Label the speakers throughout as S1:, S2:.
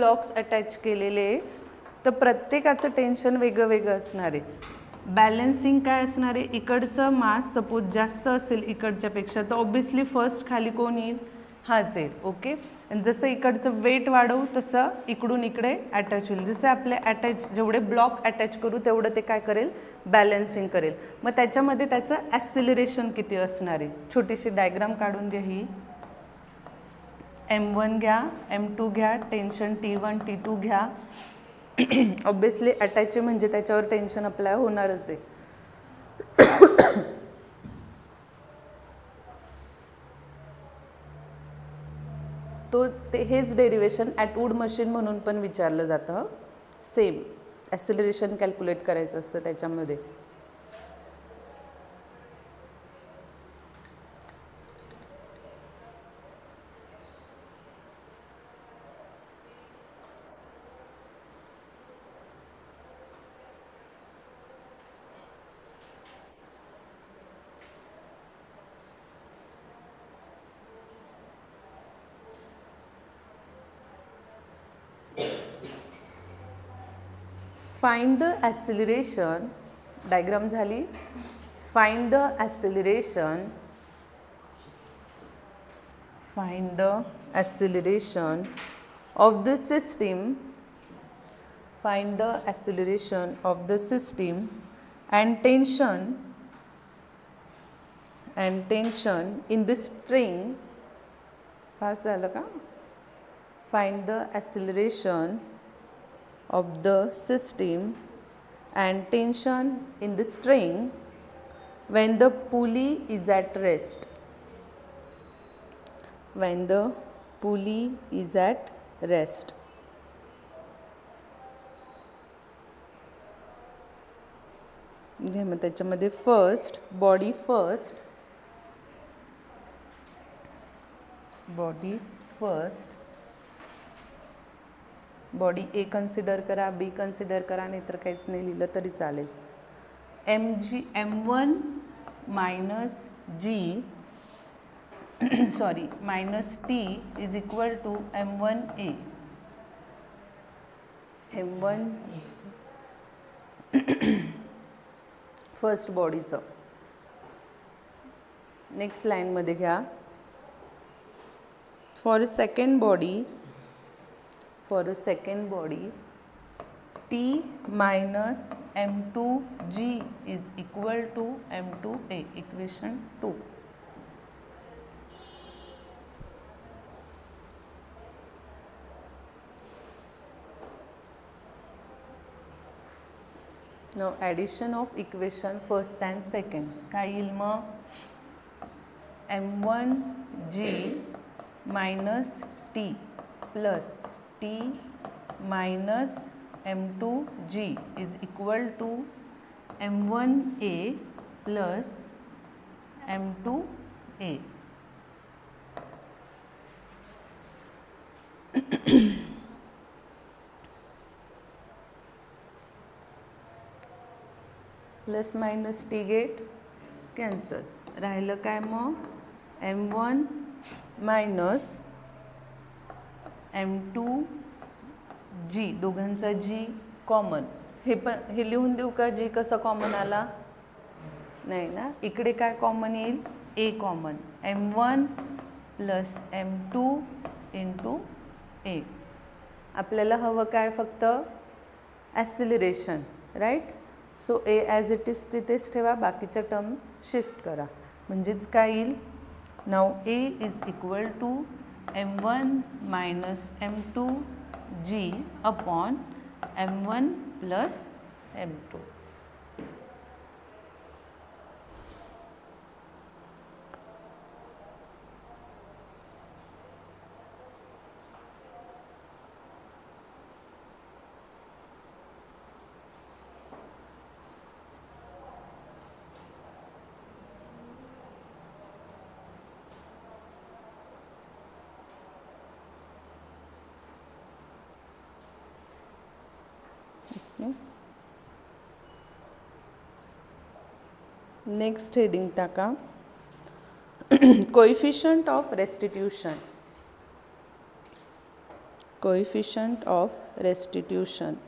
S1: Blocks attach केलेले तर प्रत्येकाचं टेन्शन वेगळं वेगळं असणार आहे. बॅलन्सिंग काय असणार आहे, इकडचं मास सपोज जास्त असेल इकडच्यापेक्षा तर ऑब्विसली फर्स्ट खाली कोण येईल, हाच येईल. ओके, आणि जसं इकडचं वेट वाढवू तसं इकडून इकडे अटॅच होईल. जसं आपले अटॅच जेवढे ब्लॉक अटॅच करू तेवढं ते काय करेल, बॅलन्सिंग करेल. मग त्याच्यामध्ये त्याचं ॲक्सिलरेशन किती असणार आहे, छोटीशी डायग्राम काढून घ्या. ही M1 घ्या, M2 घ्या, टेन्शन T1 T2 घ्या. ऑब्विसली अटॅच म्हणजे त्याच्यावर टेन्शन अप्लाय होणारच आहे. हेच डेरिवेशन ॲटवूड मशीन म्हणून पण विचारलं जातं. सेम ॲक्सिलरेशन कॅल्क्युलेट करायचं असतं त्याच्यामध्ये. Find the acceleration, डायग्राम झाली. Find the acceleration of the system. Find the acceleration of the system and tension in the string. Fast झालं का? Find the acceleration of the system and tension in the string when the pulley is at rest. When the pulley is at rest. मग त्याच्यामध्ये first body body ए consider करा, be consider करा, नाही तर काहीच नाही लिहिलं तरी चालेल. M1 minus G minus T is equal to M1A. M1 first बॉडीचं. नेक्स्ट लाईनमध्ये घ्या. For a second body T minus M2G is equal to M2A, equation 2. Now addition of equation first and second. काय येईल मग, M1G minus T plus T minus M2G is equal to M1A plus M2A. Plus minus T get cancel. राहिलं काय मग, M1 minus M2G, दोघांचा G common. हे लिहून देऊ का, G कसा कॉमन आला, नाही ना. इकडे काय कॉमन येईल, A common. M1 plus M2 into A. आपल्याला हवं काय, फक्त acceleration, right. So A as it is तिथेच ठेवा, बाकीच्या टर्म शिफ्ट करा, म्हणजेच काय येईल. नाव A is equal to M1 minus M2G upon M1 plus M2. Next heading टाका, coefficient of restitution. coefficient of restitution.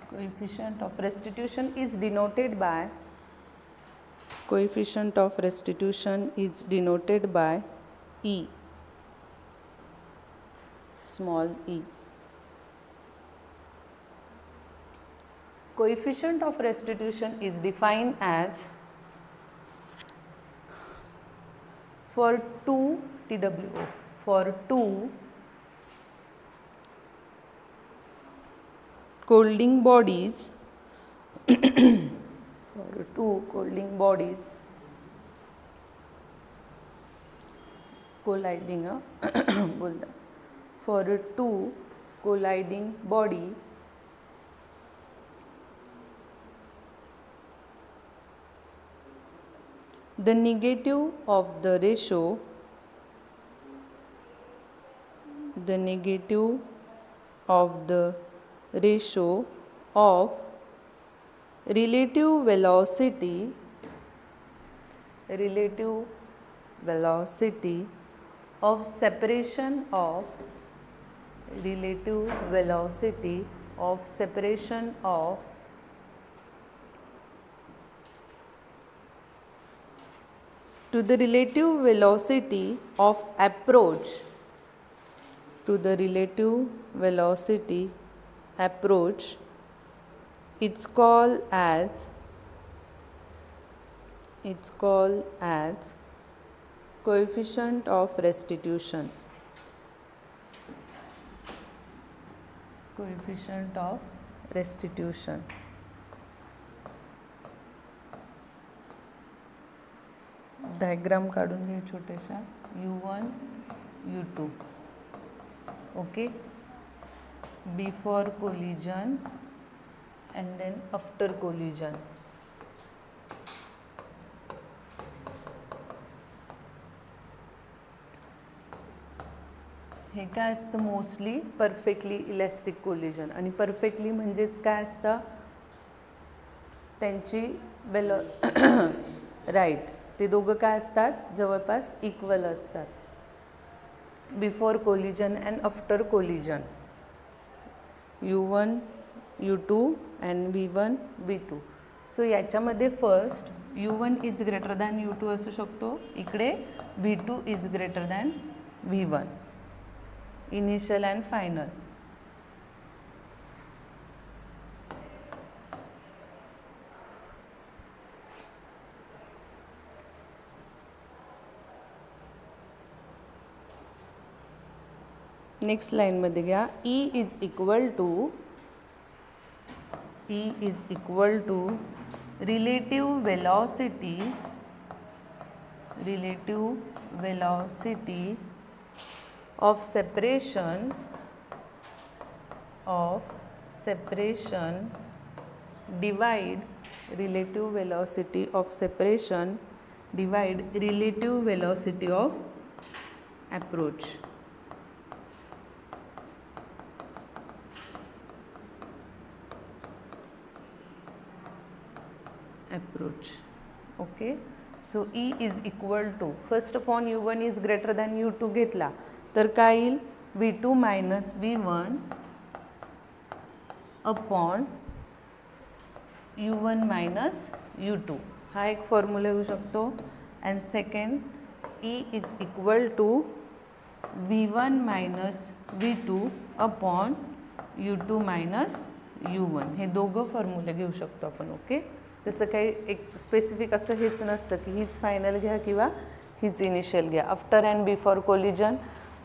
S1: Coefficient of restitution is denoted by E, small e. Coefficient of restitution is defined as for two TWO, for two colliding bodies colliding for two colliding body the negative of the ratio of relative velocity of separation of to the relative velocity of approach it's called as coefficient of restitution. Diagram काढून घे छोटेशा U1 U2 okay before collision and then after collision. हे काय असतं mostly perfectly elastic collision आणि perfectly म्हणजेच काय असतं त्यांची राईट ते दोघं काय असतात जवळपास इक्वल असतात before collision and after collision U1 U2 and V1 V2. So याच्यामध्ये first U1 is greater than U2 असू शकतो इकडे V2 is greater than V1 initial and final. Next लाईनमध्ये घ्या E is equal to relative velocity of separation divide relative velocity of separation divide relative velocity of approach. Okay, so E is equal to first upon U1 is greater than U2 घेतला तर काय येईल V2 minus V1 upon U1 minus U2 हा एक formula येऊ शकतो. And second E is equal to V1 minus V2 upon U2 minus U1 हे दोघं फॉर्म्युला घेऊ शकतो आपण. ओके, तसं काही एक स्पेसिफिक असं हेच नसतं की हीच फायनल घ्या किंवा हीच इनिशियल घ्या. आफ्टर अँड बिफोर कोलिजन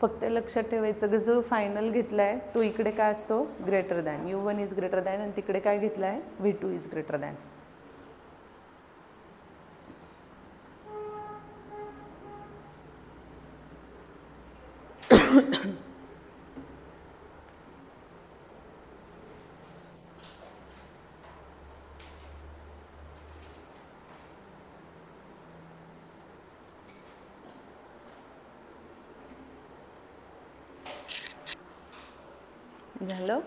S1: फक्त लक्षात ठेवायचं की जो फायनल घेतला आहे तो इकडे काय असतो greater than U1 is greater than आणि तिकडे काय घेतला आहे V2 इज ग्रेटर दॅन. झालं.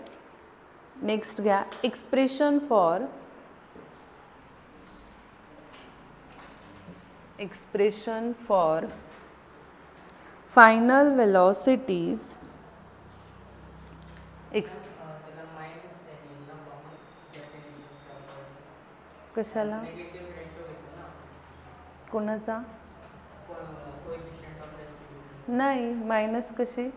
S1: नेक्स्ट घ्या एक्सप्रेशन फॉर फायनल वेलॉसिटीज कशाला कोणाचा नाही मायनस कशी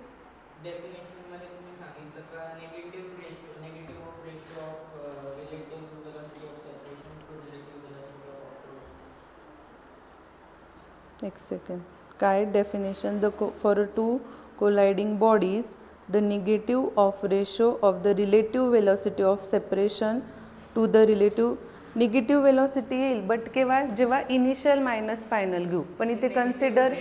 S1: एक सेकंड काय definition for two colliding bodies the negative of ratio of the relative velocity of separation to the relative negative velocity येईल but केव्हा जेव्हा इनिशियल मायनस फायनल घेऊ पण इथे कन्सिडर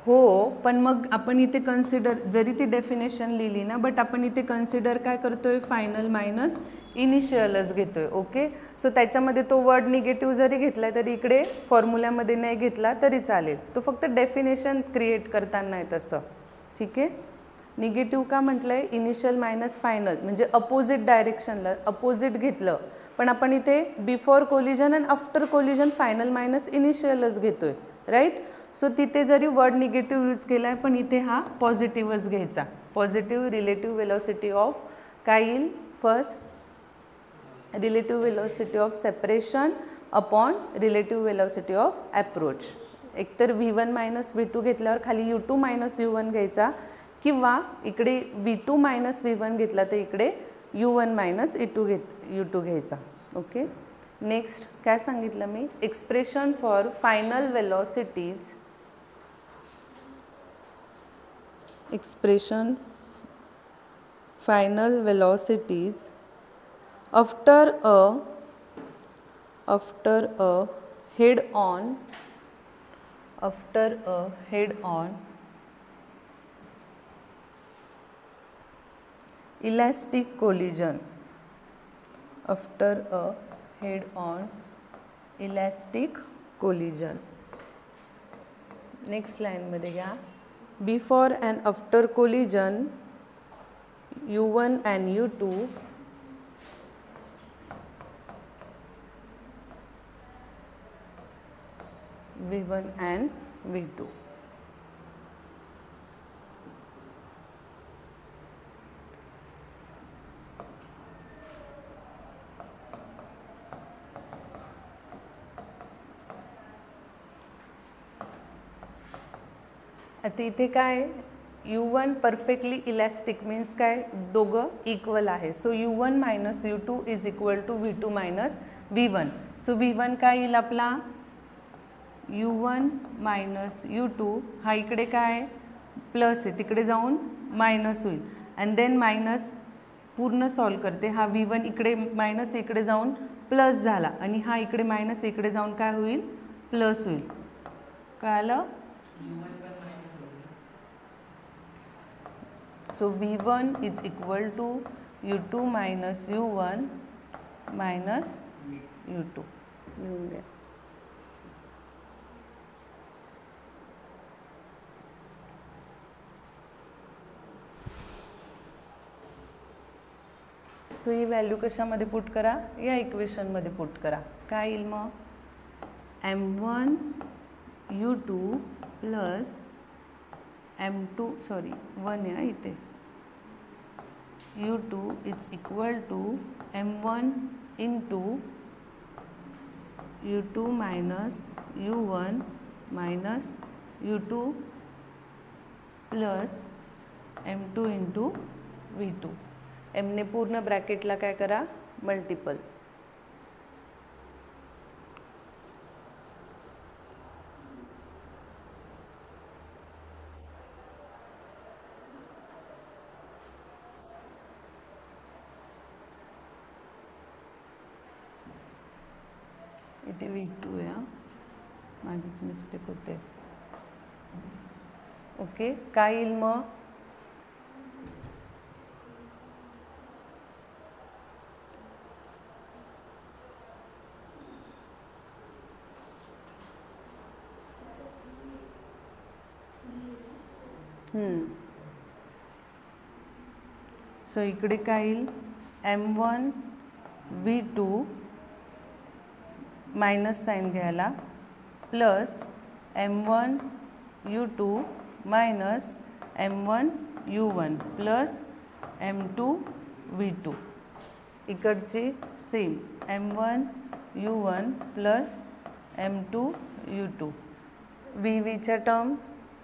S1: हो पण मग आपण इथे कन्सिडर जरी ती डेफिनेशन लिहिली ना बट आपण इथे कन्सिडर काय करतोय फायनल मायनस इनिशियलच घेतोय. ओके सो त्याच्यामध्ये तो वर्ड निगेटिव्ह जरी घेतला तरी इकडे फॉर्म्युल्यामध्ये नाही घेतला तरी चालेल. तो फक्त डेफिनेशन क्रिएट करताना आहे तसं. ठीक आहे. निगेटिव्ह का म्हटलं आहे इनिशियल मायनस फायनल म्हणजे अपोजिट डायरेक्शनला अपोजिट घेतलं पण आपण इथे before collision and after collision final minus इनिशियलच घेतोय राईट. सो तिथे जरी वर्ड निगेटिव्ह यूज केला आहे पण इथे हा पॉझिटिव्हच घ्यायचा. पॉझिटिव्ह रिलेटिव्ह वेलॉसिटी ऑफ काय येईल first relative velocity of separation upon relative velocity of approach. एकतर V1 मायनस V2 घेतल्यावर खाली U2 मायनस U1 घ्यायचा किंवा इकडे V2 मायनस V1 घेतला तर इकडे U1 मायनस U2 घ्यायचा. ओके नेक्स्ट काय सांगितलं मी expression for final velocities after a head on elastic collision next लाईनमध्ये घ्या before and after collision U1 and U2 V1 and V2. आता इथे काय U1 परफेक्टली इलॅस्टिक मीन्स काय दोघं इक्वल आहे. So U1 minus U2 is equal to V2 minus V1. So V1 काय येईल आपला U1 मायनस U2 हा इकडे काय प्लस आहे तिकडे जाऊन मायनस होईल अँड देन मायनस पूर्ण सॉल्व करते हा V1 इकडे मायनस इकडे जाऊन प्लस झाला आणि हा इकडे मायनस इकडे जाऊन काय होईल प्लस होईल. कळालं. So V1 is equal to U2 minus U1 minus U2. लिहून द्या. सो ही व्हॅल्यू कशामध्ये पुट करा या इक्वेशनमध्ये पुट करा. काय येईल मग M1 U2 plus M2 sorry 1 या इथे U2 is equal to M1 into U2 minus U1 minus U2 plus M2 into V2. एमने पूर्ण ब्रॅकेटला काय करा मल्टिपल. इथे V2 या माझीच मिस्टेक होते. ओके काय येईल मग सो इकडे काय येईल M1 V2 मायनस साईन घ्यायला plus M1 U2 minus M1 U1 plus M2 V2 इकडची same M1 U1 plus M2 U2 VVच्या टर्म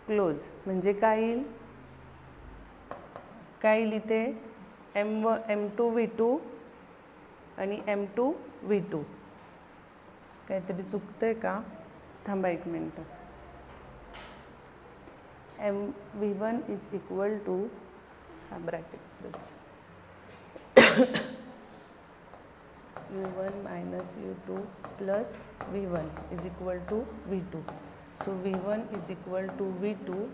S1: क्लोज म्हणजे काय येईल इथे M2 V2 आणि M2 V2 काहीतरी चुकतंय का थांबा एक मिनटं V1 इज इक्वल टू हा bracket U1 minus U2 plus V1 is equal to V2 so V1 is equal to V2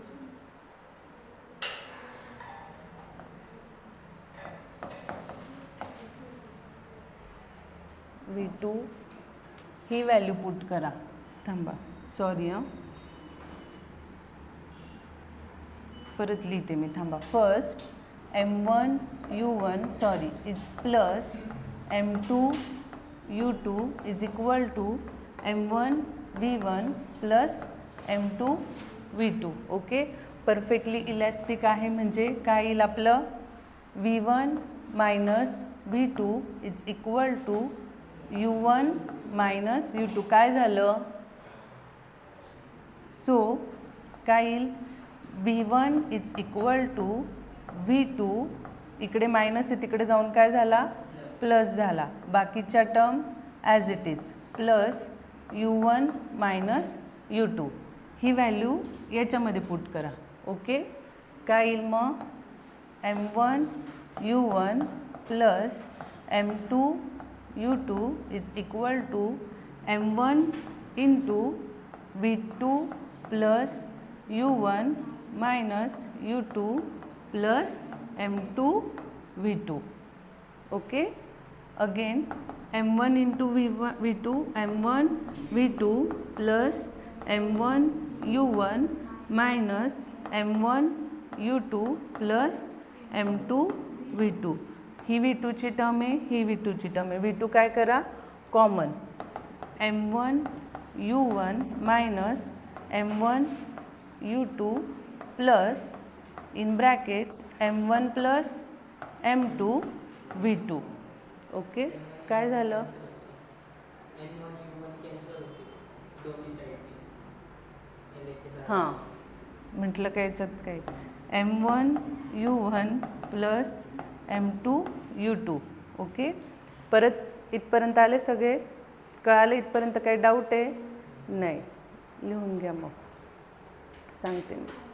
S1: V2 ही व्हॅल्यू पुट करा थांबा सॉरी परत लिहिते मी थांबा first M1 U1 sorry is plus M2 U2 is equal to M1 V1 plus M2 V2 okay perfectly elastic आहे म्हणजे काय येईल आपलं V1 minus V2 is equal to U1 minus U2 काय झालं सो काय येईल V1 is equal to V2 इकडे मायनस आहे तिकडे जाऊन काय झाला प्लस झाला बाकीच्या term as it is plus U1 minus U2 he value याच्यामध्ये पुट करा ओके काय येईल मग M1 U1 plus M2 U2 is equal to M1 into V2 plus U1 minus U2 plus M2 V2 okay again M1 into V2 M1 V2 plus M1 U1 minus M1 U2 plus M2 V2 he V2 ची term आहे ही V2 ची term आहे V2 काय करा common M1 U1 minus M1 U2 plus in bracket M1 plus M2 V2 okay काय झालं हां म्हटलं काय याच्यात काय M1 U1 plus M2 U2 okay परत इथपर्यंत आले सगळे कळाले इथपर्यंत काही डाऊट आहे नाही लिहून घ्या मग सांगते मी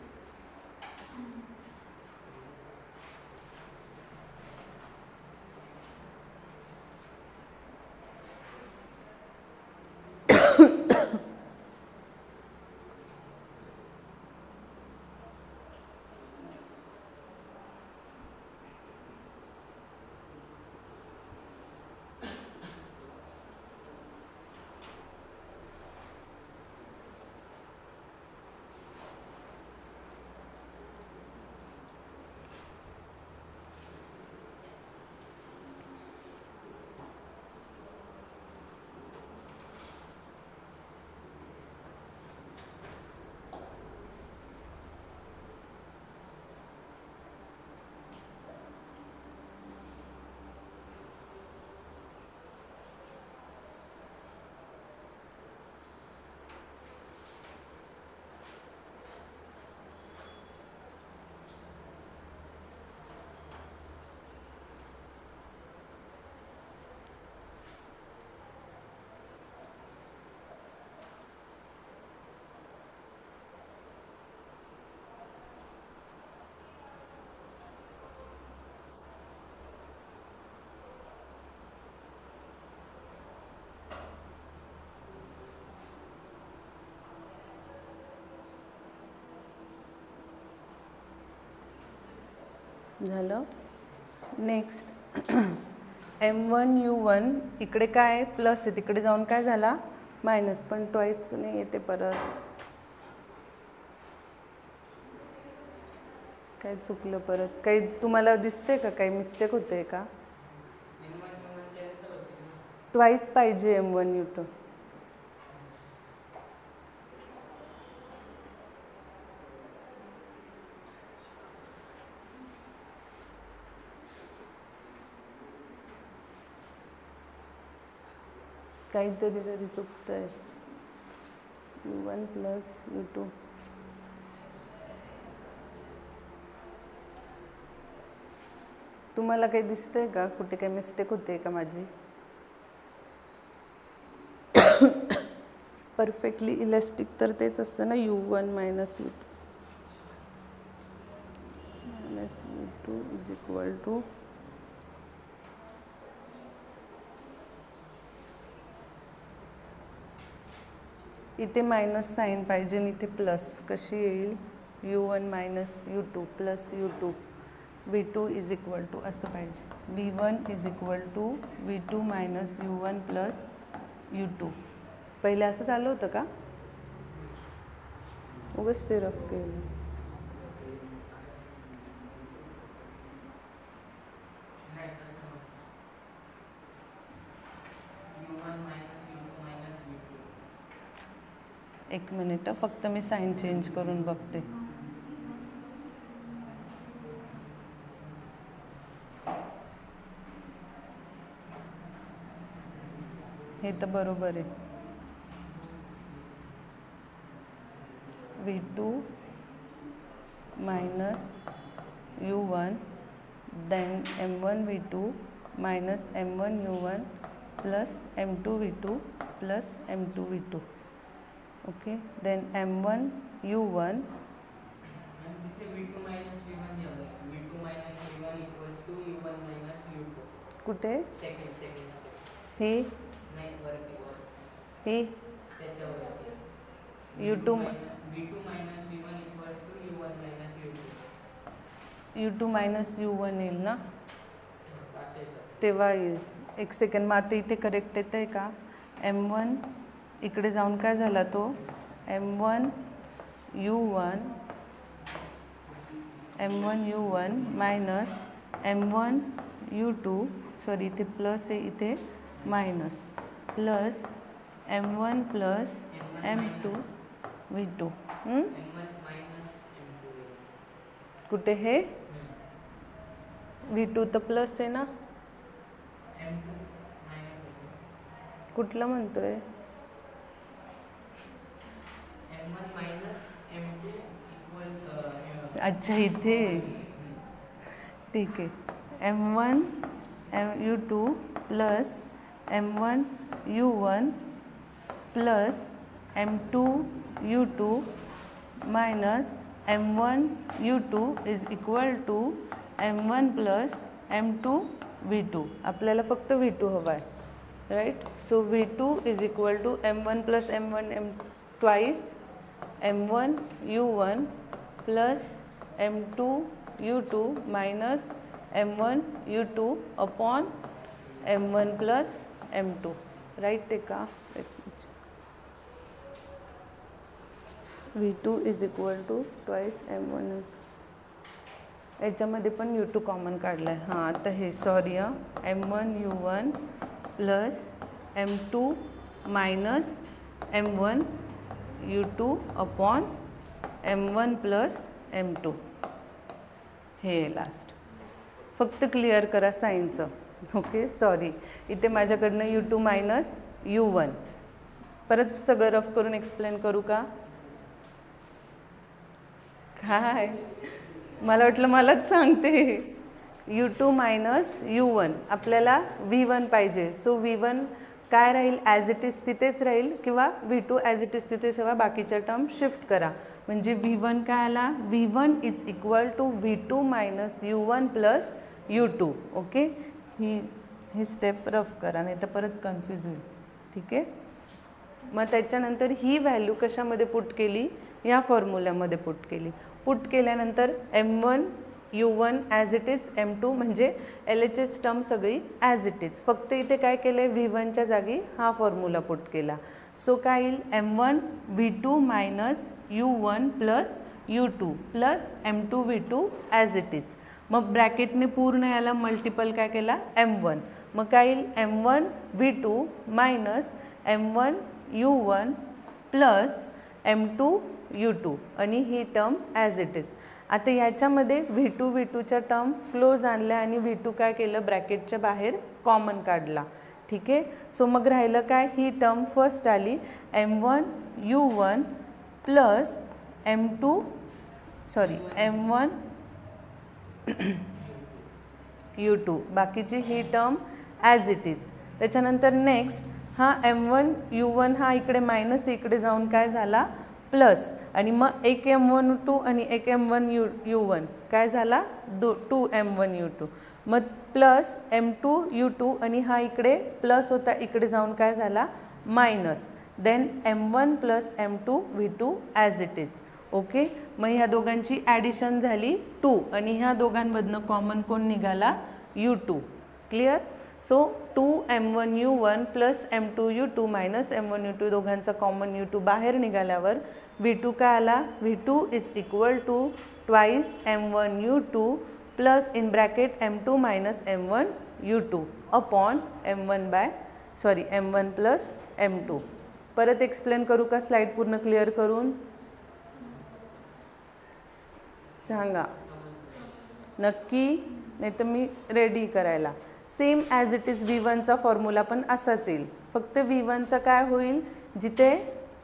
S1: झालं नेक्स्ट M1 U1 इकडे काय प्लस आहे तिकडे जाऊन काय झाला मायनस पण ट्वाइस नाही येते परत काय चुकलं परत? काही तुम्हाला दिसते का काही मिस्टेक होते का? ट्वाइस पाहिजे M1 U2. काहीतरी तरी चुकतंय. U1 plus U2. तुम्हाला काही दिसतंय का? कुठे काही मिस्टेक होते का माझी? परफेक्टली इलास्टिक तर तेच असतं ना, U1 minus U2 minus U2 is equal to इथे मायनस साईन पाहिजे आणि इथे प्लस. कशी येईल? U1 minus U2 plus U2 V2 is equal to असं पाहिजे. V1 is equal to V2 minus U1 plus U2. पहिले असं चालू होतं का? उगाच ते रफ केलं. एक मिनिट, फक्त मी साईन चेंज करून बघते. हे तर बरोबर आहे. V2 minus U1 then M1 V2 minus M1 U1 plus M2 V2 plus M2 V2. Okay, then M1 U1 कुठे? हे हे U2 मायनस U1 येईल ना, तेव्हा येईल. एक सेकंड, मग आता इथे करेक्ट येतं आहे का? M1 इकडे जाऊन काय झाला तो? M1 U1 minus M1 U2, sorry इथे प्लस आहे, इथे minus, plus M1 plus M2 V2. कुठे हे? V2 तर प्लस आहे ना, कुठलं म्हणतोय? अच्छा इथे, ठीक आहे. M1 U2 plus M1 U1 plus M2 U2 minus M1 U2 is equal to M1 plus M2 V2. आपल्याला फक्त V2 हवा आहे, right? So V2 is equal to M1 plus M1 twice M1 U1 plus M2 U2 minus M1 U2 upon M1 plus M2, right आहे का? V2 is equal to twice M1 U2. याच्यामध्ये पण U2 common काढलं आहे. हां, आता हे sorry M1 U1 plus M2 minus M1 U2 upon M1 plus M2. हे लास्ट. फक्त क्लिअर करा साईनचं. ओके, सॉरी इथे माझ्याकडनं U2 मायनस U1. परत सगळं रफ करून एक्सप्लेन करू का? काय मला वाटलं मलाच सांगते. U2 मायनस U1 आपल्याला V1 पाहिजे. सो V1 काय राहील? ॲज इट इज तिथेच राहील, किंवा V2 ॲज इट इज तिथेच ठेवा, बाकीच्या टर्म शिफ्ट करा. म्हणजे V1 काय आला? V1 is equal to V2 minus U1 plus U2. Okay, ही स्टेप रफ करा, नाही तर परत कन्फ्यूज होईल. ठीक आहे. मग त्याच्यानंतर ही व्हॅल्यू कशामध्ये पुट केली? या फॉर्म्युल्यामध्ये पुट केली. पुट केल्यानंतर M1 U1 as it is, M2 म्हणजे LHS टर्म सगळी ॲज इट इज. फक्त इथे काय केलं आहे? V1च्या जागी हा फॉर्म्युला पुट केला. सो काय येईल? M1 V2 minus U1 plus U2 plus M2 V2 as it is. मग ब्रॅकेटने पूर्ण याला मल्टिपल काय केला M1. मग काय येईल M1 V2 minus M1 U1 plus M2 U2 आणि ही टर्म ॲज इट इज. आता याच्यामध्ये V2 V2च्या टर्म क्लोज आणल्या आणि V2 काय केलं ब्रॅकेटच्या बाहेर कॉमन काढला. ठीक आहे. सो मग राहिलं काय ही टर्म फर्स्ट आली M1 U1 plus M1 U2. बाकीची ही टर्म ॲज इट इज. त्याच्यानंतर नेक्स्ट हा M1 U1 हा इकडे मायनस इकडे जाऊन काय झाला प्लस आणि मग एक M1 आणि एक M1 U1 काय झाला 2 M1 U2. मग प्लस M2 U2 आणि हा इकडे प्लस होता इकडे जाऊन काय झाला minus. Then M1 plus M2 V2 as it is. Okay. मग ह्या दोघांची ॲडिशन झाली 2 आणि ह्या दोघांमधनं कॉमन कोण निघाला U2. Clear. So 2 M1 U1 plus M2 U2 minus M1 U2 दोघांचा कॉमन U2 बाहेर निघाल्यावर V2 काय आला V2 is equal to twice M1 U2 plus in bracket M2 minus M1 U2 upon M1 plus M2. परत explain करू का slide पूर्ण clear करून सांगा नक्की, नाही तर मी रेडी करायला. सेम ॲज इट इज V1चा फॉर्म्युला पण असाच येईल. फक्त V1चा काय होईल जिथे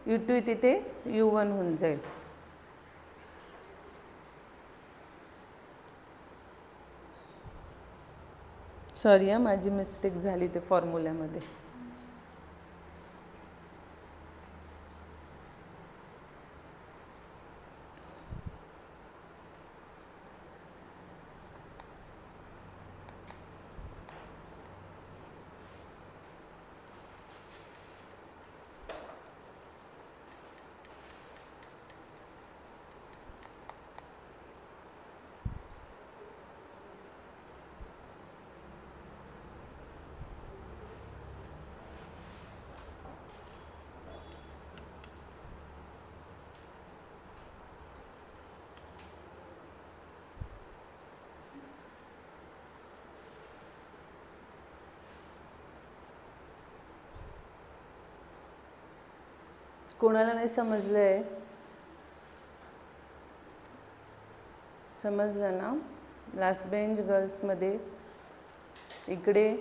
S1: U2 तिथे U1 होऊन जाईल. सॉरी माझी मिस्टेक झाली ते फॉर्म्युल्यामध्ये. कोणाला नाही समजलंय समजलं ना. लास्ट बेंच गर्ल्समध्ये इकडे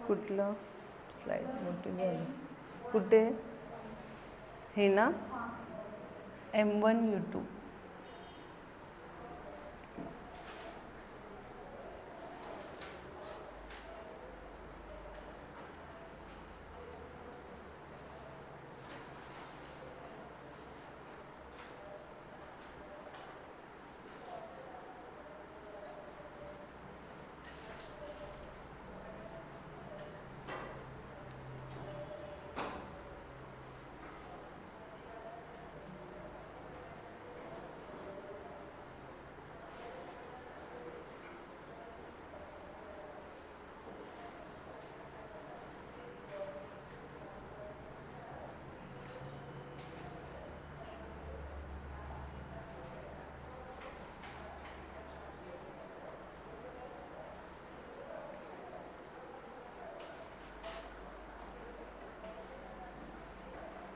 S1: कुठलं स्लाइड मोठी झाली कुठे हे ना M1 U2.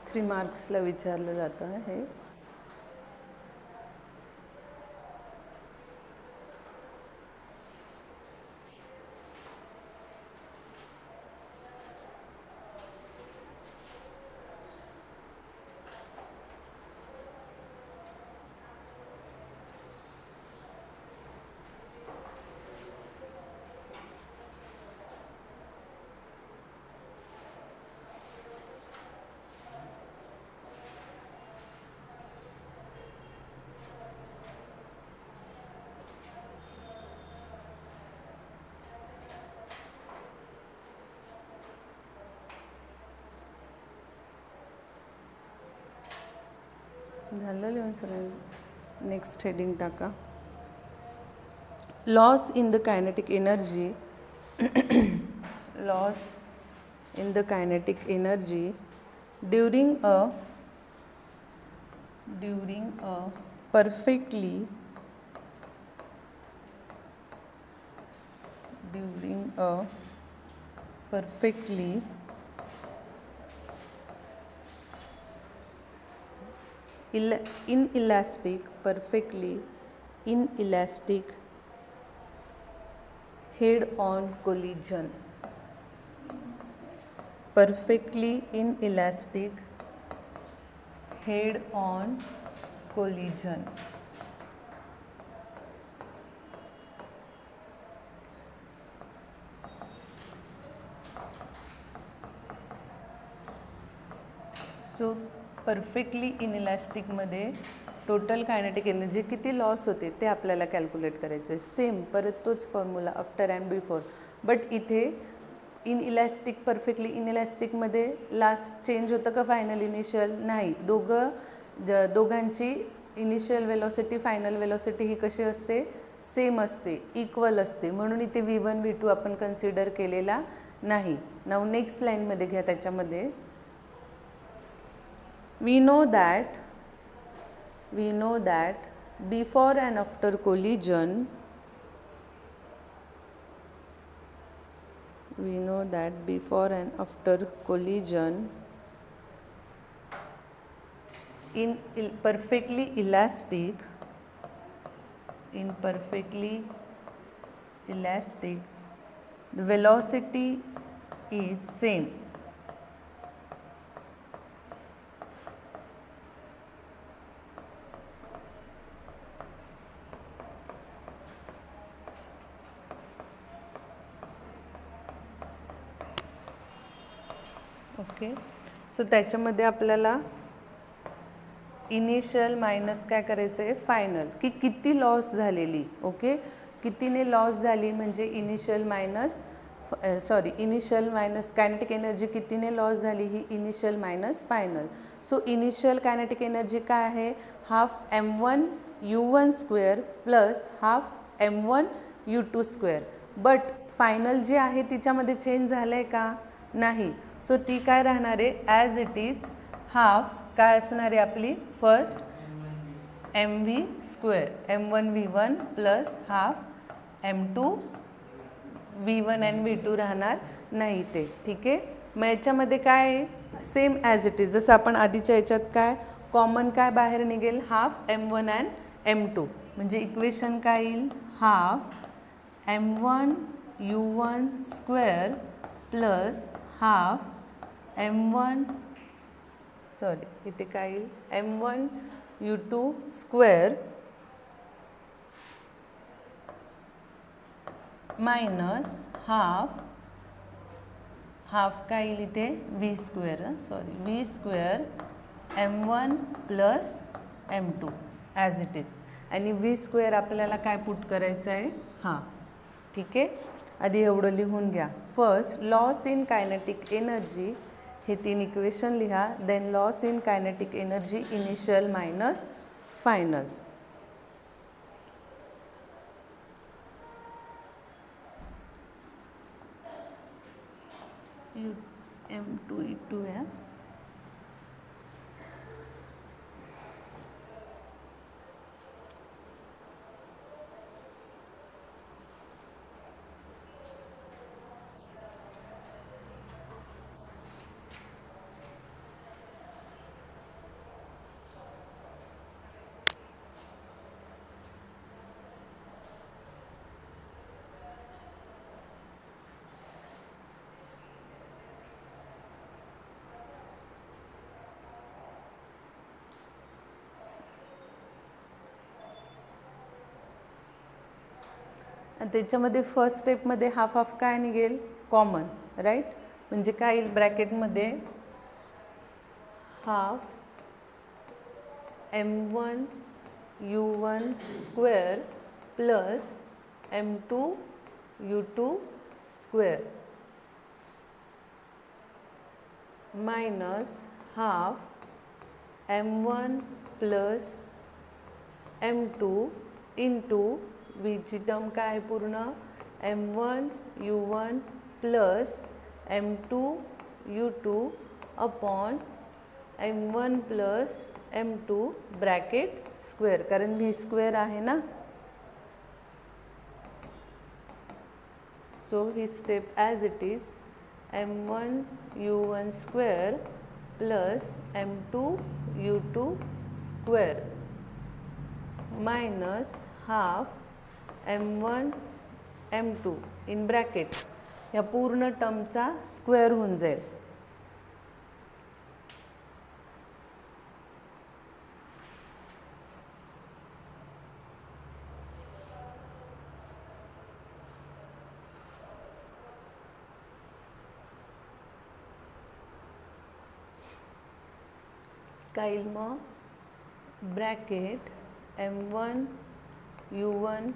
S1: थ्री मार्क्सला विचारलं जातं हे. झालं लिहून सगळं. नेक्स्ट हेडिंग टाका. Loss in the kinetic energy loss in the kinetic energy during a perfectly inelastic head-on collision. Perfectly inelastic head-on collision. सो परफेक्टली इनइलॅस्टिकमध्ये टोटल कायनेटिक एनर्जी किती लॉस होते ते आपल्याला कॅल्क्युलेट करायचं आहे. सेम परत तोच formula after and before. But इथे इनइलॅस्टिक परफेक्टली इनइलॅस्टिकमध्ये लास्ट चेंज होतं का फायनल इनिशियल? नाही. दोघांची इनिशियल वेलॉसिटी फायनल वेलॉसिटी ही कशी असते? सेम असते, इक्वल असते. म्हणून इथे V1 V2 आपण कन्सिडर केलेला नाही. नाव नेक्स्ट लाईनमध्ये घ्या. त्याच्यामध्ये we know that before and after collision in perfectly elastic the velocity is same. Okay. So त्याच्यामध्ये आपल्याला इनिशियल मायनस काय करायचं आहे? फायनल. की किती लॉस झालेली. ओके. कितीने लॉस झाली म्हणजे इनिशियल मायनस कायनेटिक एनर्जी कितीने लॉस झाली ही initial minus final. So initial kinetic energy काय आहे? Half m1 u1 square plus half m1 u2 square. But final जी आहे तिच्यामध्ये चेंज झालं आहे का? नाही. सो ती काय राहणार आहे? ॲज इट इज हाफ काय असणार आहे आपली? First mv square m1 v1 plus half m2 v1 and v2 राहणार नाही ते. ठीक आहे. मग याच्यामध्ये काय आहे? Same as it is. जसं आपण आधीच्या याच्यात काय कॉमन काय बाहेर निघेल? Half m1 and m2. म्हणजे इक्वेशन काय येईल? Half m1 u1 square plus half इथे काय येईल? m1 u2 square minus half काय येईल इथे? v square v square m1 plus m2 as it is. आणि v स्क्वेअर आपल्याला काय पुट करायचं आहे? हां. ठीक आहे. आधी एवढं लिहून घ्या. First loss in kinetic energy हे 3 इक्वेशन लिहा. Then loss in kinetic energy initial minus final. m2 e2 आहे. आणि त्याच्यामध्ये फर्स्ट स्टेपमध्ये हाफ हाफ काय निघेल? कॉमन. राईट. म्हणजे काय येईल ब्रॅकेटमध्ये? Half m1 u1 square plus m2 u2 square minus half m1 plus M2 into Vची टर्म काय आहे पूर्ण M1 U1 plus M2 U2 upon M1 plus M2 bracket square, कारण V स्क्वेअर आहे ना. सो ही step as it is M1 U1 square plus M2 U2 square minus half M1 M2 in bracket या पूर्ण टर्मचा square होऊन जाईल. काय येईल मग ब्रॅकेट M1 U1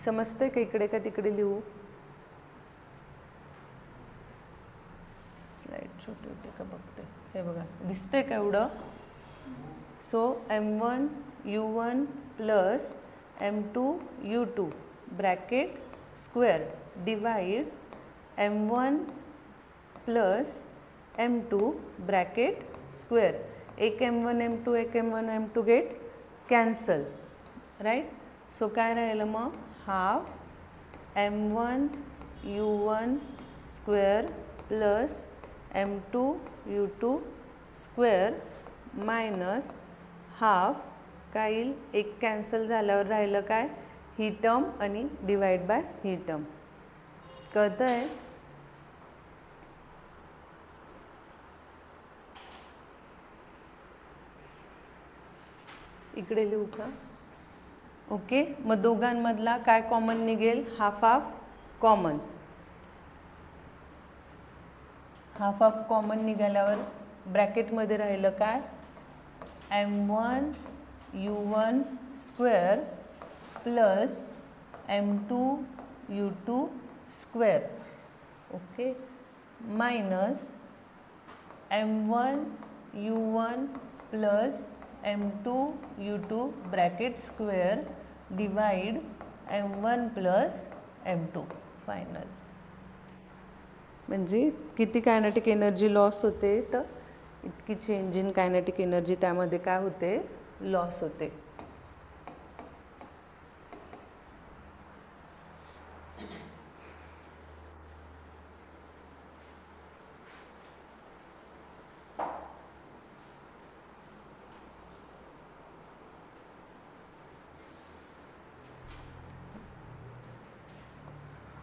S1: समजते का इकडे का तिकडे लिहू. स्लाइड छोटी होते का बघते, हे बघा दिसते का एवढं. So M1 U1 plus M2 U2 bracket square divide M1 plus M2 bracket square. एक M1 M2 एक M1 M2 get cancel right. So काय राहिलं मग half M1 U1 square plus M2 U2 square minus half काय येईल एक cancel झाल्यावर राहिलं काय ही टर्म आणि डिवाइड बाय ही टर्म. कळतं आहे. इकडे लिहू का. ओके, मग दोघांमधला काय कॉमन निघेल half half common. Half half common निघाल्यावर ब्रॅकेटमध्ये राहिलं काय M1 U1 square plus M2 U2 square. Okay, minus M1 U1 plus M2 U2 bracket square divide M1 plus M2 final. म्हणजे किती कायनेटिक एनर्जी लॉस होते तर इतकी change in kinetic energy त्यामध्ये काय होते लॉस होते.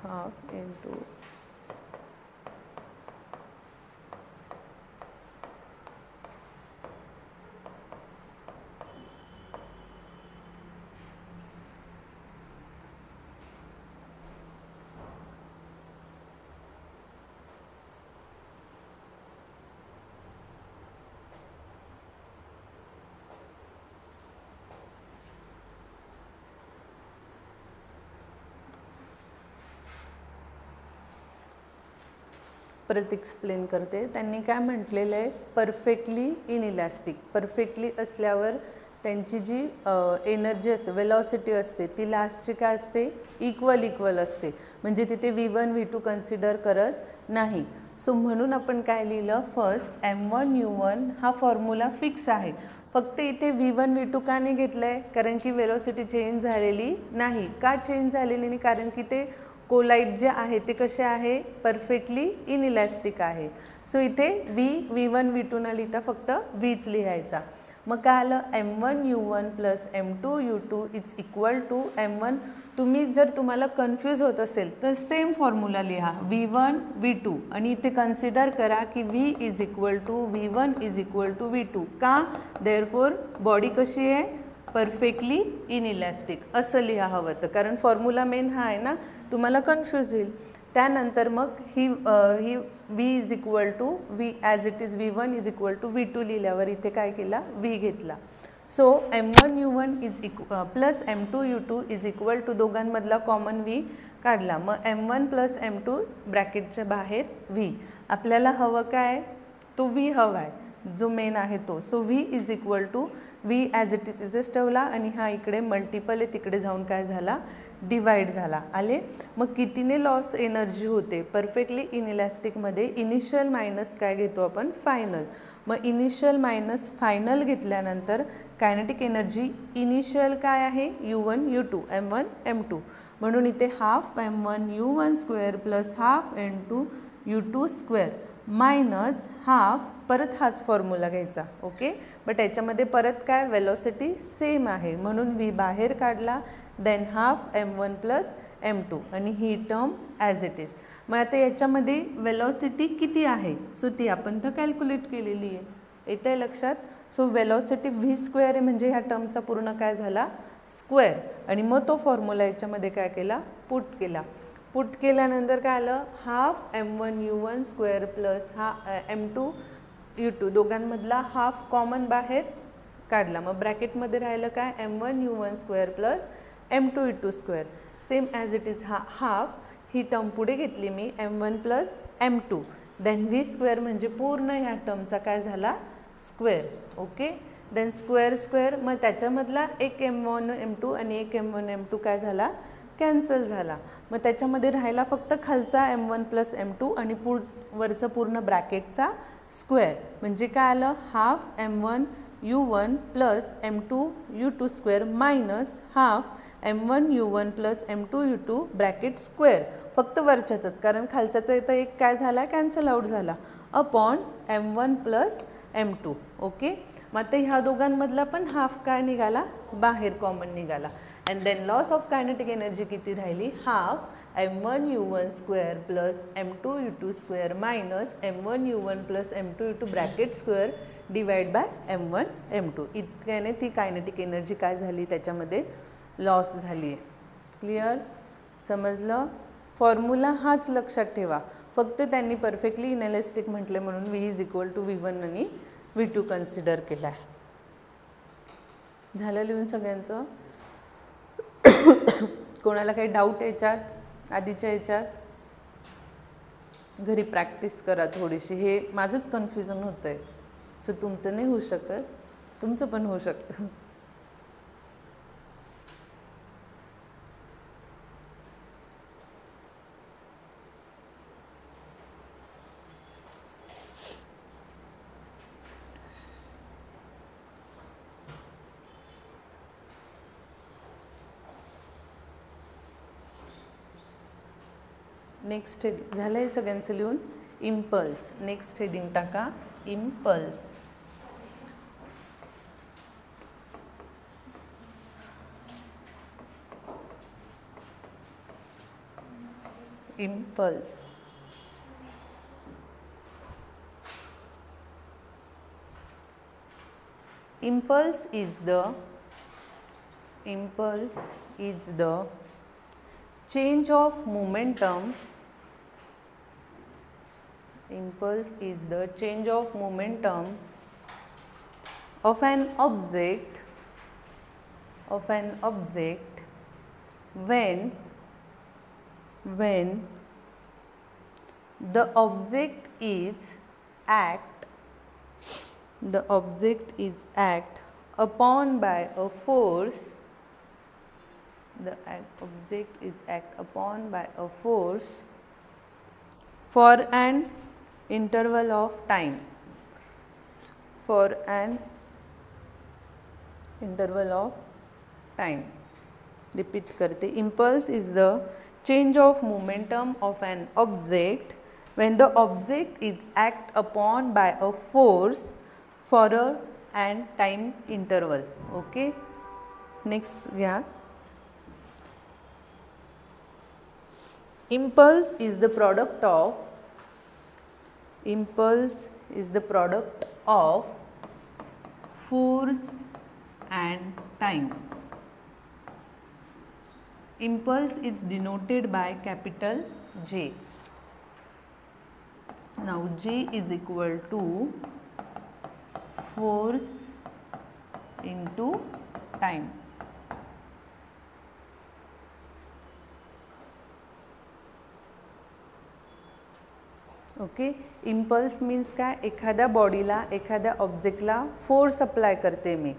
S1: हाफ इंटू परत एक्सप्लेन करते. त्यांनी काय म्हटलेलं आहे परफेक्टली इनइलॅस्टिक. परफेक्टली असल्यावर त्यांची जी एनर्जी असते वेलॉसिटी असते ती लास्टची काय असते इक्वल असते. म्हणजे तिथे V1 V2 कन्सिडर करत नाही. सो म्हणून आपण काय लिहिलं फर्स्ट M1 U1 हा फॉर्म्युला फिक्स आहे. फक्त इथे V1 V2 का नाही घेतलं आहे कारण की वेलॉसिटी चेंज झालेली नाही. का चेंज झालेली नाही कारण की ते कोलाइड जे आहे ते कसे आहे परफेक्टली इनइलॅस्टिक आहे. सो इथे V1 V2 न लिहिता फक्त Vच लिहायचा. मग काय आलं M1 U1 plus M2 U2 is equal to M1. तुम्ही जर तुम्हाला कन्फ्यूज होत असेल तर सेम फॉर्म्युला लिहा V1 V2 आणि इथे कन्सिडर करा की V is equal to V1 is equal to V2. का देअरफॉर बॉडी कशी आहे परफेक्टली इनइलॅस्टिक असं लिहा हवं तर कारण फॉर्म्युला मेन हा आहे ना तुम्हाला कन्फ्यूज होईल. त्यानंतर मग ही V is equal to V as it is V1 is equal to V2 लिहिल्यावर इथे काय केला V घेतला. So M1 U1 is plus M2 U2 is equal to दोघांमधला कॉमन V काढला. मग M1 प्लस M2 ब्रॅकेटच्या बाहेर V. आपल्याला हवं काय तो V हवा आहे जो मेन आहे तो. सो व्ही इज इक्वल टू व्ही ॲज इट इजच ठेवला आणि हा इकडे मल्टिपल आहे, तिकडे जाऊन काय झाला, डिवाइड झाला. आले. मग कितीने लॉस एनर्जी होते, परफेक्टली इनइलॅस्टिकमध्ये इनिशियल मायनस काय घेतो आपण, फायनल. मग इनिशियल मायनस फायनल घेतल्यानंतर कायनेटिक एनर्जी इनिशियल काय आहे, U1 U2 M1 M2. म्हणून इथे half M1 U1 square plus half N2 U2 square minus half, परत हाच फॉर्म्युला घ्यायचा. ओके. बट याच्यामध्ये परत काय, वेलॉसिटी सेम आहे म्हणून व्ही बाहेर काढला. Than half M1 plus M2 आणि ही टर्म ॲज इट इज. मग आता याच्यामध्ये वेलॉसिटी किती आहे, सो ती आपण तर कॅल्क्युलेट केलेली आहे. येतं आहे लक्षात. सो वेलॉसिटी व्ही स्क्वेअर आहे म्हणजे ह्या टर्मचा पूर्ण काय झाला, स्क्वेअर. आणि मग तो फॉर्म्युला याच्यामध्ये काय केला, पुट केला. पुट केल्यानंतर काय आलं, half M1 U1 square plus हा M2 U2, दोघांमधला हाफ कॉमन बाहेर काढला. मग ब्रॅकेटमध्ये राहिलं काय, M1 U1 square plus M2 U2 square, same as it is. हा हाफ, ही टर्म पुढे घेतली मी, M1 plus M2. Then V square म्हणजे पूर्ण ह्या टर्मचा काय झाला, square. Okay. Then square square, मग त्याच्यामधला एक M1 M2 आणि एक M1 M2 काय झाला, कॅन्सल झाला. मग त्याच्यामध्ये राहिला फक्त खालचा M1 प्लस M2 आणि वरचं पूर्ण ब्रॅकेटचा स्क्वेअर. म्हणजे काय आलं, half M1 U1 plus M2 U2 square minus half M1 U1 plus M2 U2 bracket square. फक्त वरच्याच, कारण खालच्याचं इथं एक काय झाला, कॅन्सल आउट झाला, upon M1 plus M2. Okay. मग आता ह्या दोघांमधला पण हाफ काय निघाला, बाहेर कॉमन निघाला. And then loss of kinetic energy किती राहिली, half M1 U1 square plus M2 U2 square minus M1 U1 plus M2 U2 bracket square divide by M1 M2. इतक्याने ती कायनेटिक एनर्जी काय झाली, त्याच्यामध्ये लॉस झाली आहे. क्लिअर, समजलं. फॉर्म्युला हाच लक्षात ठेवा, फक्त त्यांनी परफेक्टली इनइलॅस्टिक म्हटले म्हणून V is equal to V1 आणि V2 कन्सिडर केला आहे. झालं लिहून सगळ्यांचं. कोणाला काही डाऊट याच्यात, आधीच्या याच्यात, घरी प्रॅक्टिस करा थोडीशी. हे माझंच कन्फ्युजन होतं आहे, सो तुमचं नाही होऊ शकत, तुमचं पण होऊ शकतं. नेक्स्ट हेडिंग झालं आहे सगळ्यांचं लिहून. इम्पल्स, नेक्स्ट हेडिंग टाका, impulse. Impulse. Impulse is the change of momentum. Impulse is the change of momentum of an object when the object is act upon by a force. The object is act upon by a force for an interval of time. For an interval of time. Repeat करते. Impulse is the change of momentum of an object when the object is act upon by a force for an time interval. Okay. Next, yeah. Impulse is the product of force and time. Impulse is denoted by capital J. Now J is equal to force into time. Okay. Impulse means काय, एखाद्या बॉडीला एखाद्या ऑब्जेक्टला force apply करते मी.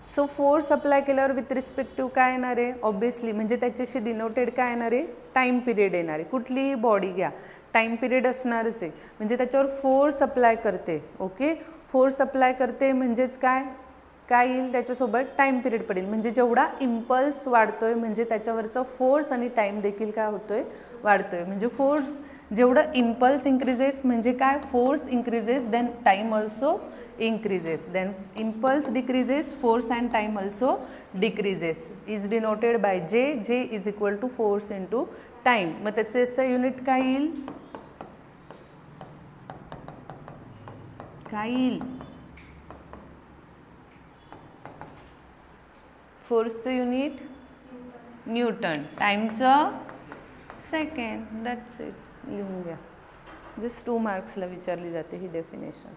S1: So force apply केल्यावर with respective काय येणार आहे, ऑब्वियसली म्हणजे त्याच्याशी डिनोटेड काय येणार आहे, टाईम पिरियड येणार आहे. कुठलीही बॉडी घ्या टाईम पिरियड असणारच आहे, म्हणजे त्याच्यावर फोर्स अप्लाय करते. ओके. फोर्स अप्लाय करते म्हणजेच काय काय येईल त्याच्यासोबत, टाईम पिरियड पडेल. म्हणजे जेवढा इम्पल्स वाढतोय म्हणजे त्याच्यावरचा फोर्स आणि टाईम देखील काय होतोय, वाढतोय. म्हणजे फोर्स जेवढं इम्पल्स इन्क्रीजेस म्हणजे काय, force increases then time also increases, then impulse decreases, force and time also decreases, is denoted by J. J is equal to force into time. मग त्याचे SI युनिट काय येईल, काय येईल, फोर्सचं युनिट न्यूटन, टाईमचं second. That's it. लिहून घ्या. Just 2 मार्क्सला विचारली जाते ही डेफिनेशन.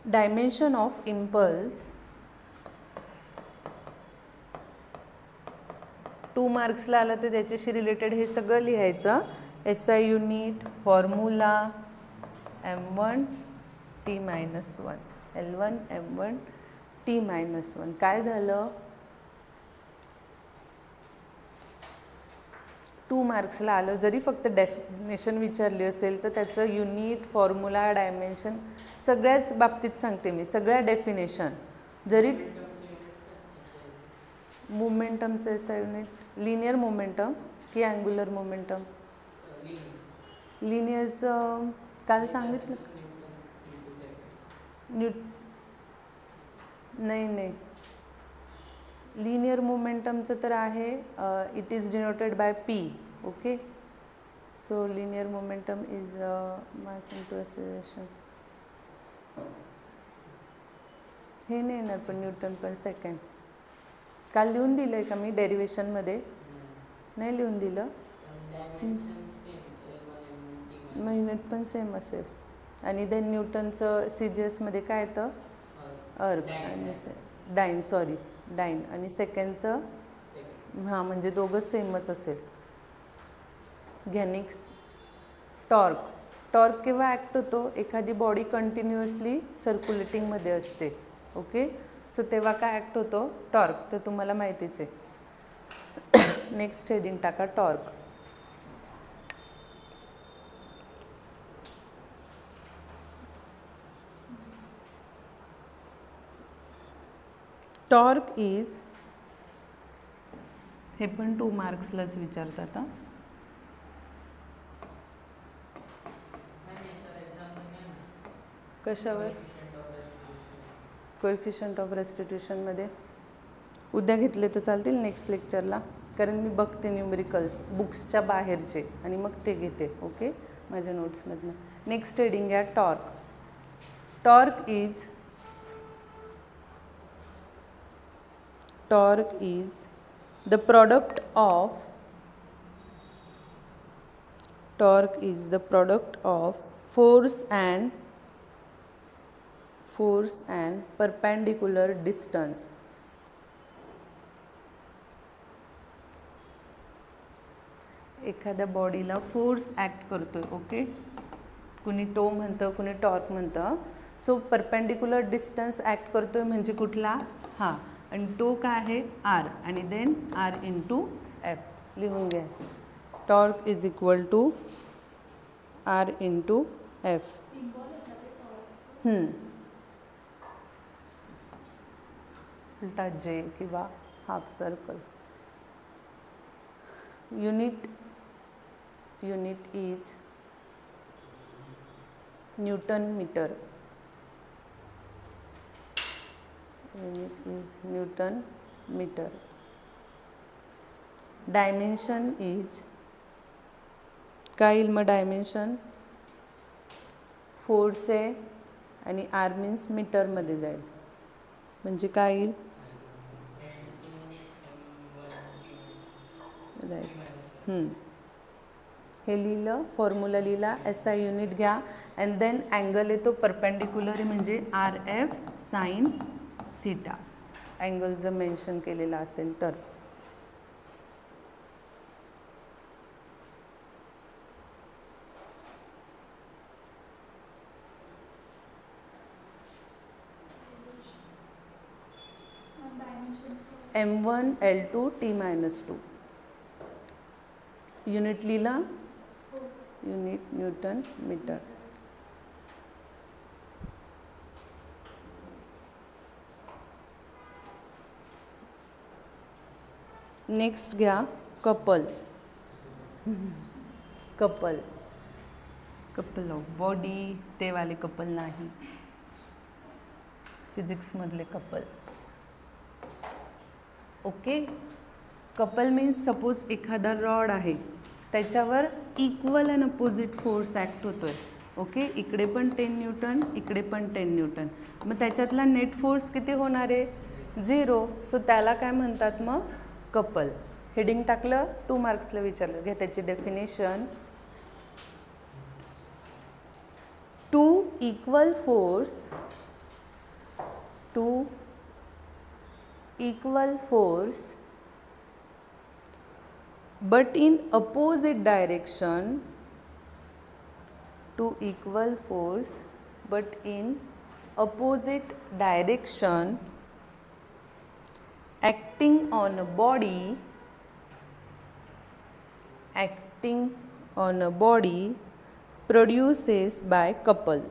S1: डायमेन्शन ऑफ इम्पल्स 2 मार्क्सला आलं तर त्याच्याशी रिलेटेड हे सगळं लिहायचं. SI unit, formula, M1 T-1, L1 M1 T-1. काय झालं, 2 मार्क्सला आलं. जरी फक्त डेफिनेशन विचारली असेल तर त्याचं युनिट, फॉर्म्युला, डायमेन्शन सगळ्याच बाबतीत सांगते मी, सगळ्या डेफिनेशन. जरी मोमेंटमचं SI युनिट, लिनियर मोमेंटम की अँग्युलर मोमेंटम, लिनियरचं काल सांगितलं नाही लिनियर मोमेंटमचं तर आहे, it is denoted by P. Okay. So linear momentum is mass into acceleration. हे नाही येणार पण न्यूटन पर सेकंड. काल लिहून दिलं आहे का मी डेरिवेशनमध्ये, नाही लिहून दिलं, मग युनिट पण सेम असेल. आणि देन न्यूटनचं CGSमध्ये काय येतं, अर्क आणि डाईन आणि सेकंडचं हां म्हणजे दोघं सेमच असेल. गॅनिक्स टॉर्क केव्हा ॲक्ट होतो, एखादी बॉडी कंटिन्युअसली सर्क्युलेटिंगमध्ये असते. ओके. सो तेव्हा काय ॲक्ट होतो, टॉर्क. तर तुम्हाला माहितीच आहे. नेक्स्ट हेडिंग टाका, टॉर्क. टॉर्क इज, हे पण 2 मार्क्सलाच विचारतात. कशावर, कोएफिशियंट ऑफ रेस्टिट्यूशनमध्ये उद्या घेतले तर चालतील नेक्स्ट लेक्चरला, कारण मी बघते न्यूमेरिकल्स बुक्सच्या बाहेरचे आणि मग ते घेते. ओके, माझ्या नोट्समधनं. नेक्स्ट हेडिंग आहे torque. Torque is the product of force and perpendicular distance. एखाद्या बॉडीला फोर्स ॲक्ट करतोय. ओके, कुणी टो म्हणतं, कुणी टॉर्क म्हणतं. सो परपेंडिक्युलर डिस्टन्स ॲक्ट करतोय म्हणजे कुठला, हा, आणि तो काय आहे, R, आणि देन R इंटू F. लिहून घ्या. Torque is equal to R into F. उलटा J किंवा half circle. Unit is newton metre. Unit is Newton meter. Dimension is, काय येईल मग डायमेन्शन, फोर्स आहे आणि R मीन्स मीटरमध्ये जाईल म्हणजे काय येईल, राईट. हे लिहिलं, फॉर्म्युला लिहिला, SI युनिट घ्या अँड देन अँगल येतो परपेंडिक्युलर म्हणजे RF साइन थीटा, अँगल जर मेन्शन केलेला असेल तर. M1 L2 T-2 युनिट लिहिला, युनिट न्यूटन मीटर. नेक्स्ट घ्या couple. Couple couple of body, ते वाले कपल नाही, फिजिक्समधले couple. Okay. Couple means suppose एखादा रॉड आहे त्याच्यावर equal and opposite force act होतोय. ओके. इकडे पण 10 न्यूटन, इकडे पण 10 न्यूटन. मग त्याच्यातला नेट फोर्स किती होणार आहे? 0. सो त्याला काय म्हणतात मग? कपल. हेडिंग टाकलं, 2 मार्क्सला विचारलं. घ्या त्याची definition. Two equal force but in opposite direction, two equal force but in opposite direction acting on a body produces by couple.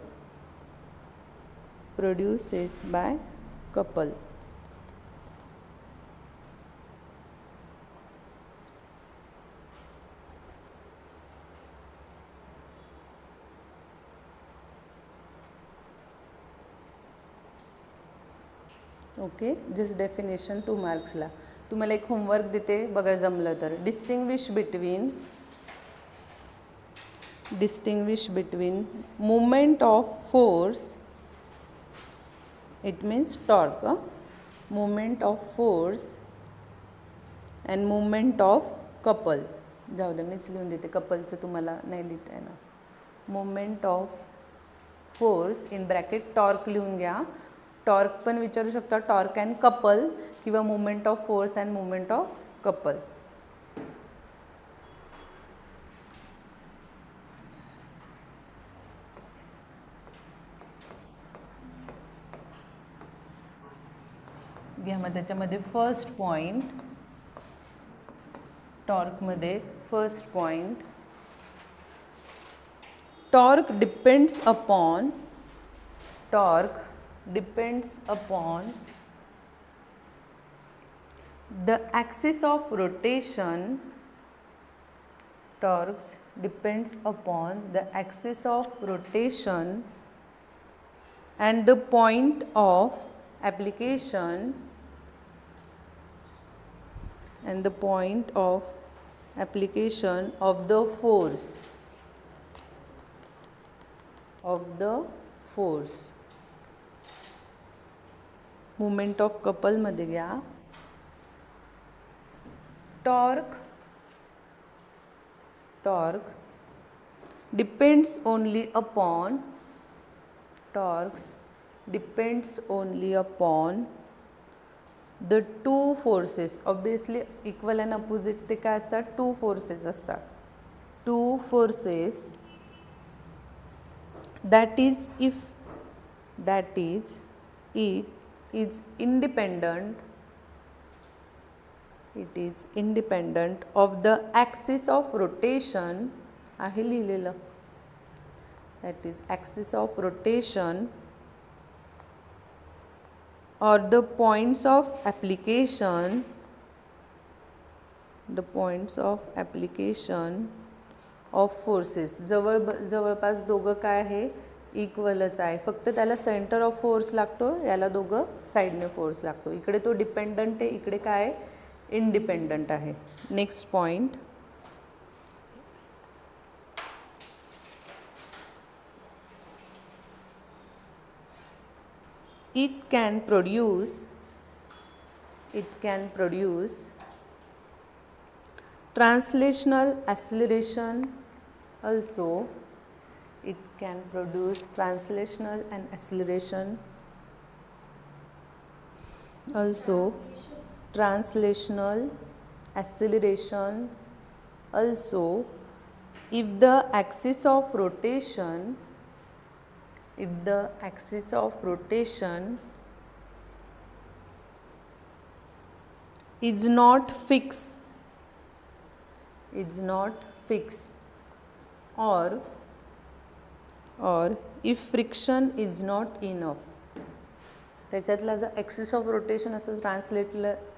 S1: Okay. Just definition 2 मार्क्सला. तुम्हाला एक होमवर्क देते, बघा जमलं तर. Distinguish between movement of force, it means torque, movement of force and movement of couple. जाऊ दे, मीच लिहून देते, कपलचं तुम्हाला नाही लिहिता येणार. movement of force in bracket torque लिहून घ्या. टॉर्क पण विचारू शकता, टॉर्क अँड कपल, किंवा movement of force and movement of couple. घ्या मग त्याच्यामध्ये फर्स्ट पॉइंट, टॉर्कमध्ये first point, torque depends upon the axis of rotation. Torque depends upon the axis of rotation and the point of application of the force. Movement of couple मध्ये घ्या. Torque depends only upon the two forces. Obviously equal and opposite ते काय असतात? 2 forces असतात. 2 forces, that is it is independent of the axis of rotation. आहे लिहिलेलं, that is axis of rotation or the points of application of forces. जवळपास दोघं काय आहे? इक्वलच आहे, फक्त त्याला सेंटर ऑफ फोर्स लागतो, याला दोघं साईडने फोर्स लागतो. इकडे तो डिपेंडंट आहे, इकडे काय आहे? इंडिपेंडंट आहे. Next point, it can produce translational acceleration Also, it can produce translational and acceleration. Also, translational acceleration. Also, if the axis of rotation is not fixed or if friction is not enough. त्याच्यातला जर axis of rotation असं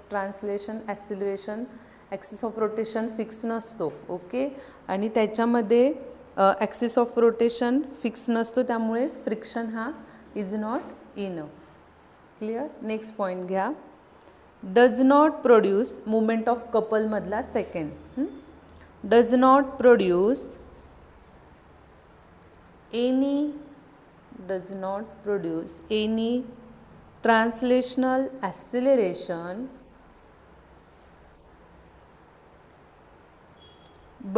S1: translation acceleration axis of rotation fix नसतो. Okay, आणि त्याच्यामध्ये axis of rotation fix नसतो, त्यामुळे friction हा is not enough. Clear. Next point घ्या. Does not produce movement of कपलमधला second. Does not produce any translational acceleration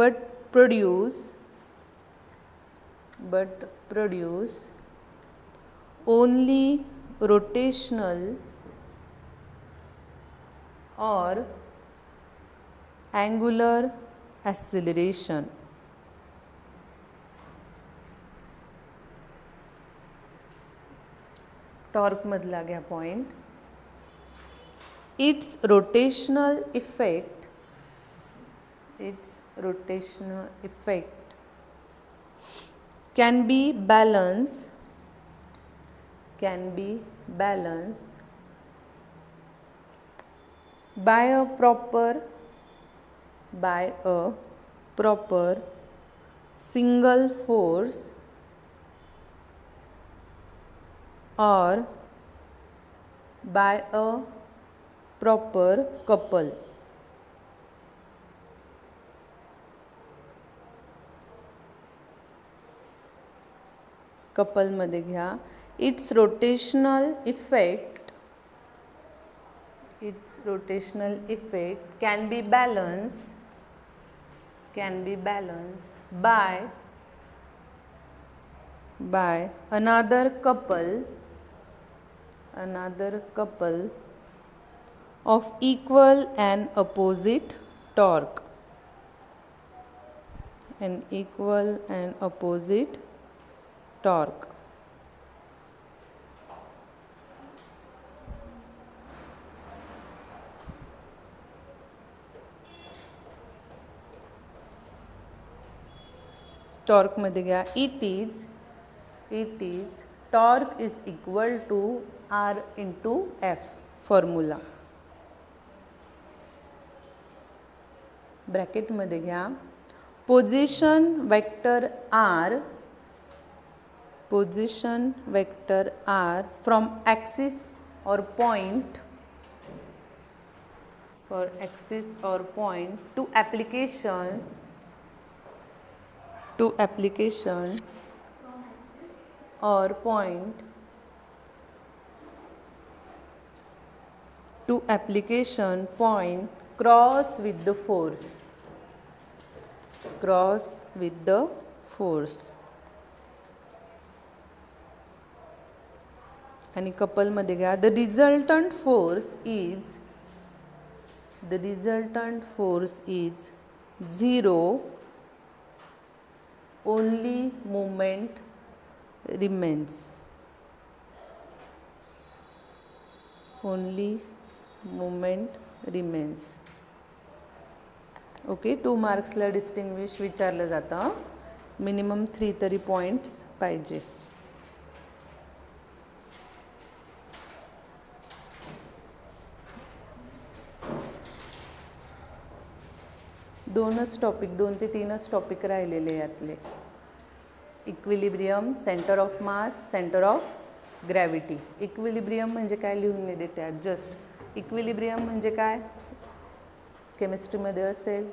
S1: but produce only rotational or angular acceleration. Torque मधला घ्या point. It's rotational effect can be balanced by a proper single force or by a proper couple. Couple मध्ये घ्या. It's rotational effect can be balanced by another couple of equal and opposite torque. Torque मध्ये घ्या. It is torque is equal to R into F formula. Bracket मध्ये घ्या. Position vector R from axis और point to application or point to application point cross with the force. आणि couple मध्ये घ्या. the resultant force is 0, only movement remains. ओके, 2 मार्क्सला distinguish विचारलं जातं. मिनिमम 3 तरी पॉइंट्स पाहिजे. दोनच टॉपिक 2 ते 3च टॉपिक राहिलेले यातले. Equilibrium, centre of mass, centre of gravity. Equilibrium म्हणजे काय लिहून नाही देते आज. जस्ट इक्विलिब्रियम म्हणजे काय केमिस्ट्रीमध्ये असेल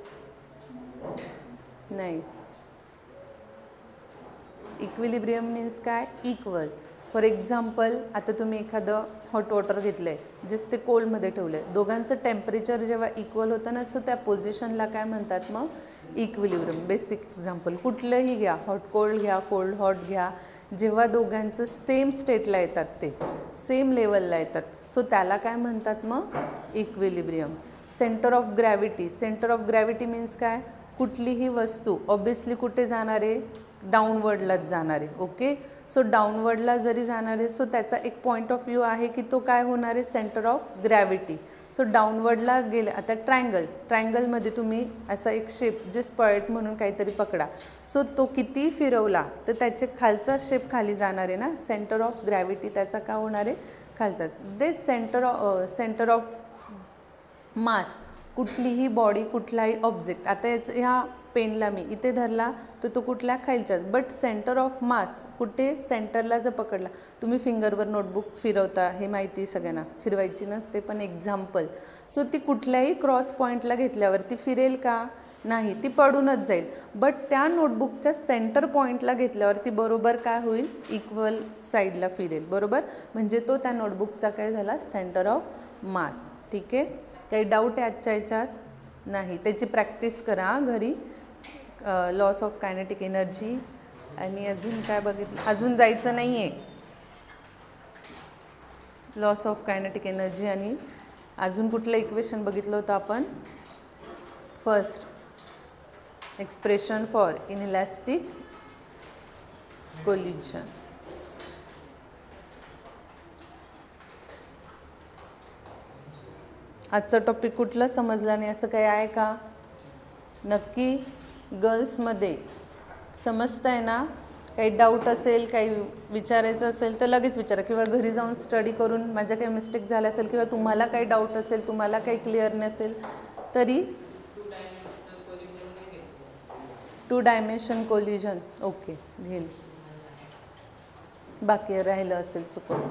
S1: नाही. इक्विलिब्रियम मीन्स काय इक्वल. फॉर एक्झाम्पल आता तुम्ही एखादं हॉट वॉटर घेतलं आहे, जस्ट ते कोल्डमध्ये ठेवलं आहे, दोघांचं टेम्परेचर जेव्हा इक्वल होतं ना, सो त्या पोझिशनला काय म्हणतात मग, इक्विलिब्रियम. बेसिक एक्झाम्पल कुठलंही घ्या, हॉट कोल्ड घ्या, कोल्ड हॉट घ्या, जेव्हा दोघांचं सेम स्टेटला येतात, ते सेम लेवलला येतात, सो त्याला काय म्हणतात मग, equilibrium. Centre of gravity, centre of gravity means काय, कुठलीही वस्तू ऑब्वियसली कुठे जाणार आहे, डाऊनवर्डलाच जाणार आहे. ओके, सो डाऊनवर्डला जरी जाणार आहे, सो त्याचा एक पॉईंट ऑफ व्ह्यू आहे की तो काय होणार आहे, सेंटर ऑफ ग्रॅव्हिटी. सो डाऊनवर्डला गेले. आता ट्रायंगलमध्ये तुम्ही असा एक शेप जे स्पर्ट म्हणून काहीतरी पकडा, सो तो किती फिरवला तर त्याचे खालचा शेप खाली जाणार आहे ना, सेंटर ऑफ ग्रॅव्हिटी त्याचा काय होणार आहे, खालचाच. दे सेंटर ऑफ मास, कुठलीही बॉडी, कुठलाही ऑब्जेक्ट, आता ह्या पेनला मी इथे धरला तर तो कुठल्या, खालच्याच. बट सेंटर ऑफ मास कुठे, सेंटरला जर पकडला, तुम्ही फिंगरवर नोटबुक फिरवता, हे माहिती सगळ्यांना, फिरवायची नसते पण एक्झाम्पल. सो ती कुठल्याही क्रॉस पॉईंटला घेतल्यावर ती फिरेल का, नाही, ती पडूनच जाईल. बट त्या नोटबुकच्या सेंटर पॉईंटला घेतल्यावर ती बरोबर काय होईल, इक्वल साईडला फिरेल. बरोबर, म्हणजे तो त्या नोटबुकचा काय झाला, सेंटर ऑफ मास. ठीक आहे, काही डाऊट आहे आजच्या ह्याच्यात, नाही, त्याची प्रॅक्टिस करा घरी. Loss of kinetic energy. आणि अजून काय बघितलं, अजून जायचं नाही आहे, लॉस ऑफ कायनेटिक एनर्जी. आणि अजून कुठलं इक्वेशन बघितलं होतं आपण, फर्स्ट एक्सप्रेशन फॉर इनइलॅस्टिक कोलिजन. आजचा टॉपिक कुठला समजला नाही असं काही आहे का, नक्की गर्ल्समध्ये समजतं आहे ना. काही डाऊट असेल, काही विचारायचं असेल तर लगेच विचारा, किंवा घरी जाऊन स्टडी करून माझ्या काही मिस्टेक झाल्या असेल, किंवा तुम्हाला काही डाऊट असेल, तुम्हाला काही क्लिअर नसेल तरी. 2 डायमेन्शन कोलिजन, ओके, घेईल. बाकी राहिलं असेल चुकून.